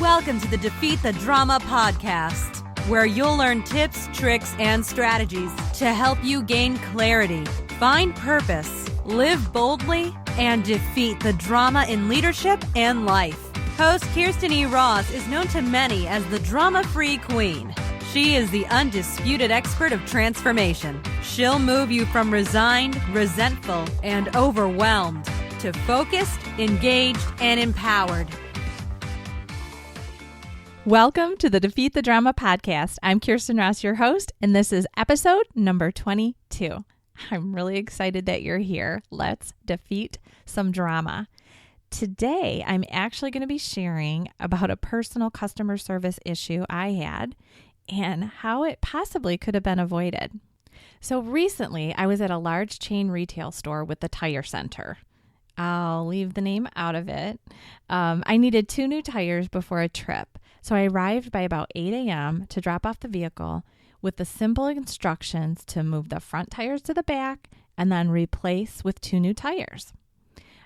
Welcome to the Defeat the Drama podcast, where you'll learn tips, tricks, and strategies to help you gain clarity, find purpose, live boldly, and defeat the drama in leadership and life. Host Kirsten E. Ross is known to many as the drama-free queen. She is the undisputed expert of transformation. She'll move you from resigned, resentful, and overwhelmed to focused, engaged, and empowered. Welcome to the Defeat the Drama podcast. I'm Kirsten Ross, your host, and this is episode number 22. I'm really excited that you're here. Let's defeat some drama. Today, I'm actually going to be sharing about a personal customer service issue I had and how it possibly could have been avoided. So recently, I was at a large chain retail store with the tire center. I'll leave the name out of it. I needed 2 new tires before a trip. So I arrived by about 8 a.m. to drop off the vehicle with the simple instructions to move the front tires to the back and then replace with 2 new tires.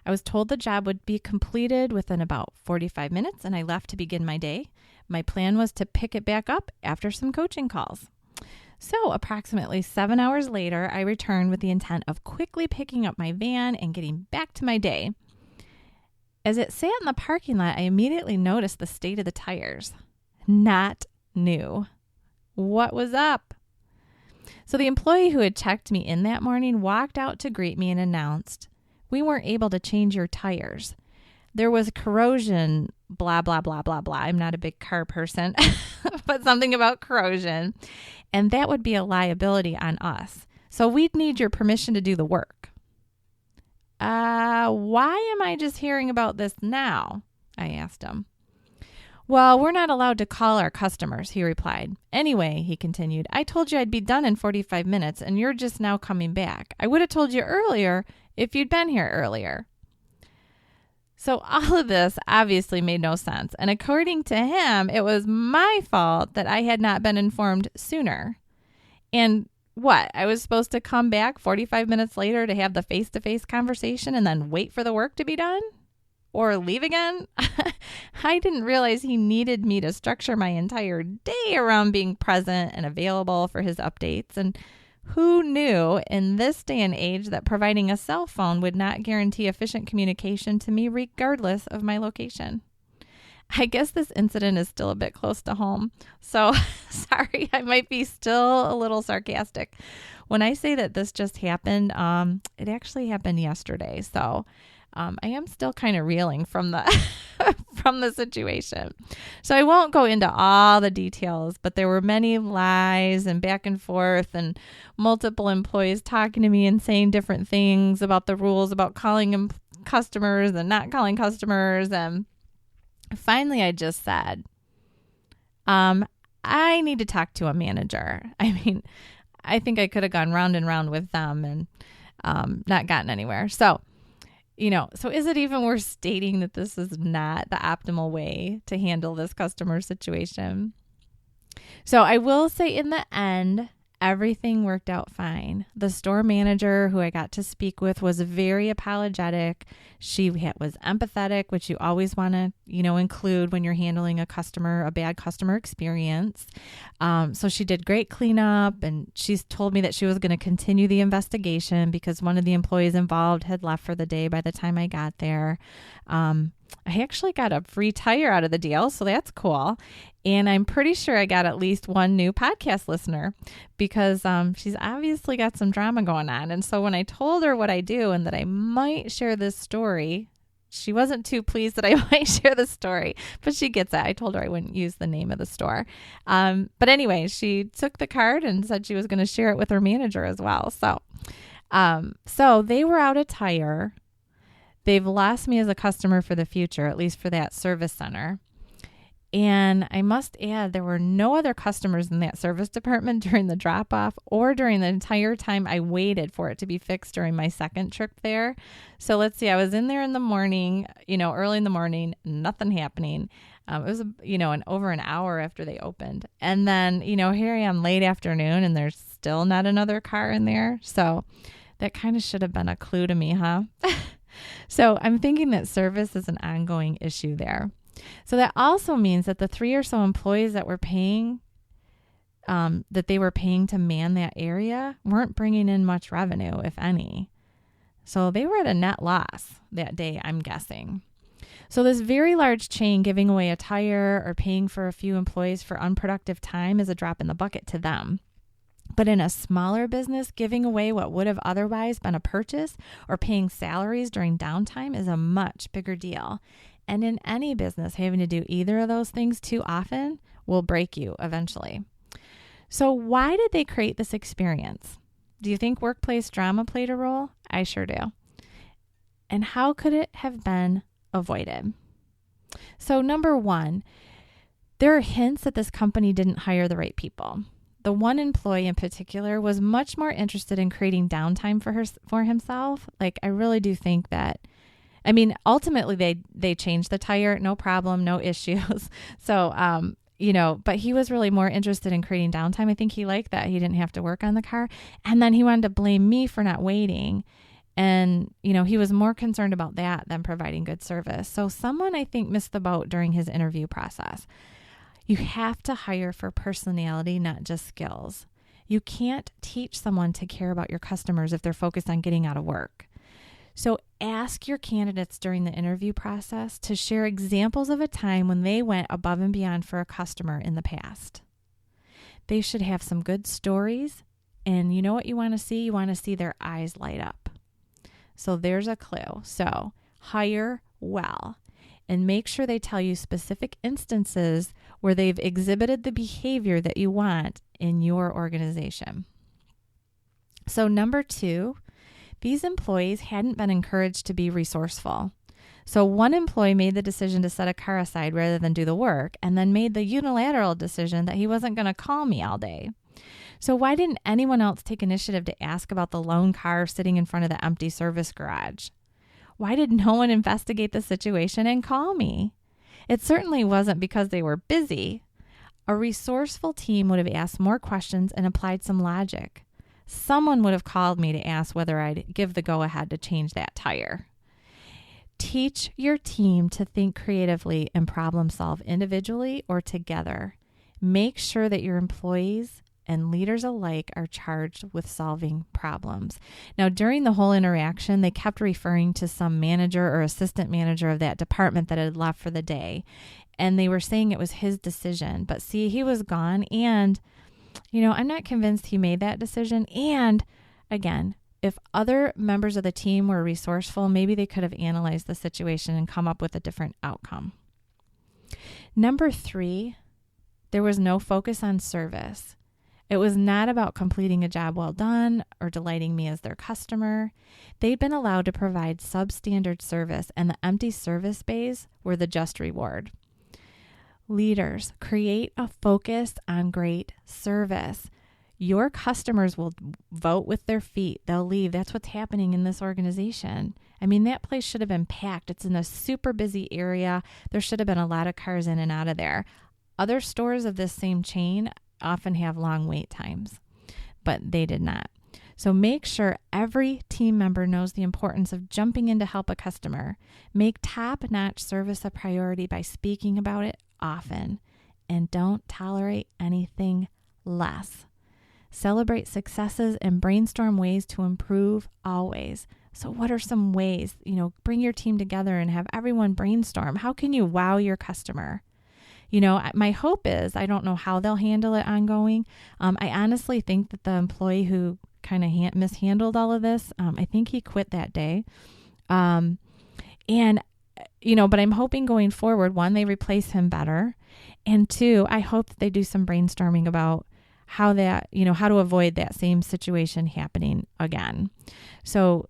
I was told the job would be completed within about 45 minutes, and I left to begin my day. My plan was to pick it back up after some coaching calls. So approximately 7 hours later, I returned with the intent of quickly picking up my van and getting back to my day. As it sat in the parking lot, I immediately noticed the state of the tires. Not new. What was up? So the employee who had checked me in that morning walked out to greet me and announced, "We weren't able to change your tires. There was corrosion, blah, blah, blah, blah, blah." I'm not a big car person, but something about corrosion. And that would be a liability on us. So we'd need your permission to do the work. Why am I just hearing about this now? I asked him. "Well, we're not allowed to call our customers," he replied. "Anyway," he continued, "I told you I'd be done in 45 minutes and you're just now coming back. I would have told you earlier if you'd been here earlier." So all of this obviously made no sense. And according to him, it was my fault that I had not been informed sooner. And what? I was supposed to come back 45 minutes later to have the face-to-face conversation and then wait for the work to be done? Or leave again? I didn't realize he needed me to structure my entire day around being present and available for his updates. And who knew in this day and age that providing a cell phone would not guarantee efficient communication to me regardless of my location? I guess this incident is still a bit close to home. So sorry, I might be still a little sarcastic when I say that this just happened. It actually happened yesterday. So I am still kind of reeling from the from the situation. So I won't go into all the details, but there were many lies and back and forth and multiple employees talking to me and saying different things about the rules about calling customers and not calling customers. And finally, I just said, I need to talk to a manager. I mean, I think I could have gone round and round with them and not gotten anywhere. So is it even worth stating that this is not the optimal way to handle this customer situation? So I will say in the end, everything worked out fine. The store manager who I got to speak with was very apologetic. She was empathetic, which you always want to, include when you're handling a bad customer experience. So she did great cleanup, and she's told me that she was going to continue the investigation because one of the employees involved had left for the day by the time I got there. I actually got a free tire out of the deal, so that's cool. And I'm pretty sure I got at least one new podcast listener because she's obviously got some drama going on. And so when I told her what I do and that I might share this story, she wasn't too pleased that I might share the story, but she gets it. I told her I wouldn't use the name of the store. But anyway, she took the card and said she was going to share it with her manager as well. So they were out of tire. They've lost me as a customer for the future, at least for that service center. And I must add, there were no other customers in that service department during the drop-off or during the entire time I waited for it to be fixed during my second trip there. So let's see, I was in there in the morning, early in the morning, nothing happening. It was, over an hour after they opened. And then, here I am late afternoon and there's still not another car in there. So that kind of should have been a clue to me, huh? So I'm thinking that service is an ongoing issue there. So that also means that the 3 or so employees that they were paying to man that area weren't bringing in much revenue, if any. So they were at a net loss that day, I'm guessing. So this very large chain giving away a tire or paying for a few employees for unproductive time is a drop in the bucket to them. But in a smaller business, giving away what would have otherwise been a purchase or paying salaries during downtime is a much bigger deal. And in any business, having to do either of those things too often will break you eventually. So why did they create this experience? Do you think workplace drama played a role? I sure do. And how could it have been avoided? So number 1, there are hints that this company didn't hire the right people. The one employee in particular was much more interested in creating downtime for himself. Like, I really do think that, ultimately they changed the tire, no problem, no issues. So, but he was really more interested in creating downtime. I think he liked that. He didn't have to work on the car. And then he wanted to blame me for not waiting. And, he was more concerned about that than providing good service. So someone, I think, missed the boat during his interview process. You have to hire for personality, not just skills. You can't teach someone to care about your customers if they're focused on getting out of work. So ask your candidates during the interview process to share examples of a time when they went above and beyond for a customer in the past. They should have some good stories, and you know what you want to see? You want to see their eyes light up. So there's a clue. So hire well and make sure they tell you specific instances where they've exhibited the behavior that you want in your organization. So number 2, these employees hadn't been encouraged to be resourceful. So one employee made the decision to set a car aside rather than do the work, and then made the unilateral decision that he wasn't going to call me all day. So why didn't anyone else take initiative to ask about the lone car sitting in front of the empty service garage? Why did no one investigate the situation and call me? It certainly wasn't because they were busy. A resourceful team would have asked more questions and applied some logic. Someone would have called me to ask whether I'd give the go-ahead to change that tire. Teach your team to think creatively and problem solve individually or together. Make sure that your employees and leaders alike are charged with solving problems. Now, during the whole interaction, they kept referring to some manager or assistant manager of that department that had left for the day. And they were saying it was his decision. But see, he was gone. And, I'm not convinced he made that decision. And again, if other members of the team were resourceful, maybe they could have analyzed the situation and come up with a different outcome. Number 3, there was no focus on service. It was not about completing a job well done or delighting me as their customer. They'd been allowed to provide substandard service, and the empty service bays were the just reward. Leaders, create a focus on great service. Your customers will vote with their feet. They'll leave. That's what's happening in this organization. That place should have been packed. It's in a super busy area. There should have been a lot of cars in and out of there. Other stores of this same chain often have long wait times, but they did not. So make sure every team member knows the importance of jumping in to help a customer. Make top-notch service a priority by speaking about it often, and don't tolerate anything less. Celebrate successes and brainstorm ways to improve always. So what are some ways? Bring your team together and have everyone brainstorm. How can you wow your customer? My hope is, I don't know how they'll handle it ongoing. I honestly think that the employee who kind of mishandled all of this, I think he quit that day. But I'm hoping going forward, 1, they replace him better. And 2, I hope that they do some brainstorming about how to avoid that same situation happening again. So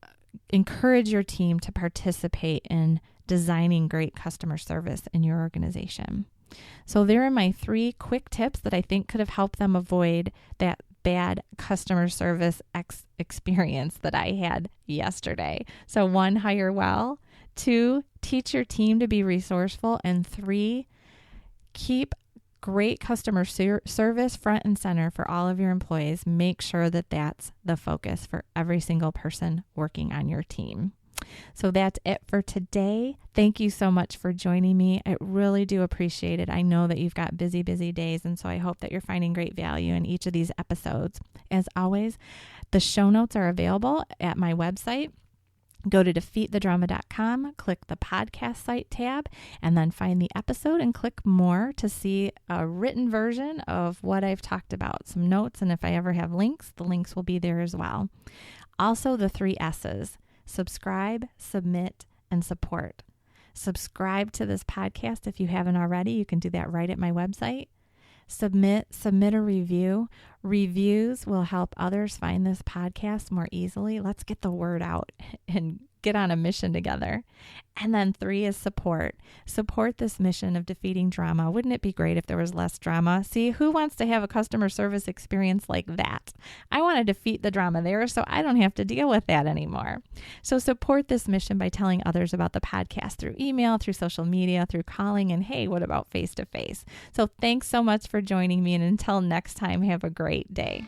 encourage your team to participate in designing great customer service in your organization. So there are my 3 quick tips that I think could have helped them avoid that bad customer service experience that I had yesterday. So 1, hire well. 2, teach your team to be resourceful. And 3, keep great customer service front and center for all of your employees. Make sure that that's the focus for every single person working on your team. So that's it for today. Thank you so much for joining me. I really do appreciate it. I know that you've got busy, busy days, and so I hope that you're finding great value in each of these episodes. As always, the show notes are available at my website. Go to defeatthedrama.com, click the podcast site tab, and then find the episode and click more to see a written version of what I've talked about, some notes, and if I ever have links, the links will be there as well. Also, the 3 S's: subscribe, submit, and support. Subscribe to this podcast if you haven't already. You can do that right at my website. Submit a review. Reviews will help others find this podcast more easily. Let's get the word out and get on a mission together. And then 3 is support. Support this mission of defeating drama. Wouldn't it be great if there was less drama? See, who wants to have a customer service experience like that? I want to defeat the drama there so I don't have to deal with that anymore. So support this mission by telling others about the podcast through email, through social media, through calling, and hey, what about face-to-face? So thanks so much for joining me, and until next time, have a great day.